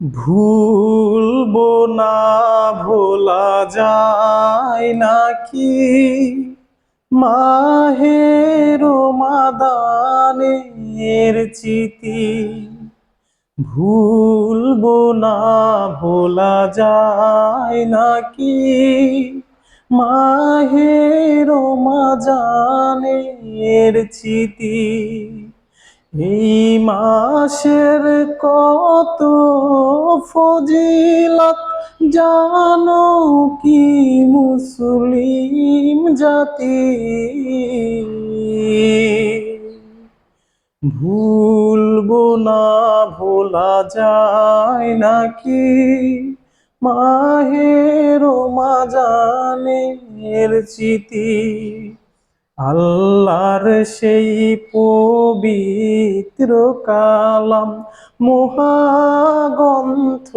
ভুলবো না, ভোলা যায় নাকি মাহে রমাদানের স্মৃতি। ভুলবো না, ভোলা যায় নাকি মাহে রমাদানের স্মৃতি। এই মাসের কত ফজিলত জানো কি মুসলিম জাতি। ভুলবো না, ভোলা যায় নাকি মাহে রমাদানের স্মৃতি। আল্লাহর সেই পবিত্র কালাম মহাগ্রন্থ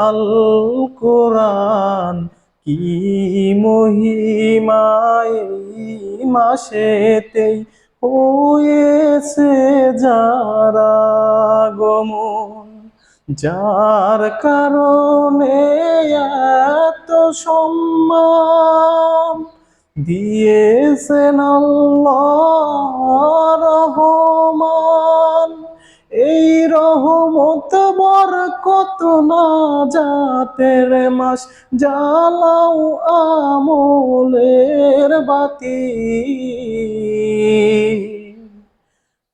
আল কোরআন, কি মহিমায় এই মাসেতেই হয়েছে যারা আগমন। যার কারণে এত সম্মান দিয়েছেন আল্লাহ রহমান। এই রহমত বরকত না জাতের মাস, জ্বালাও আমলের বাতি।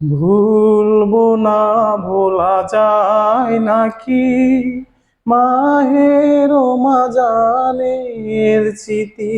ভুলবো না, ভোলা যায় নাকি মাহে রমাদানের স্মৃতি।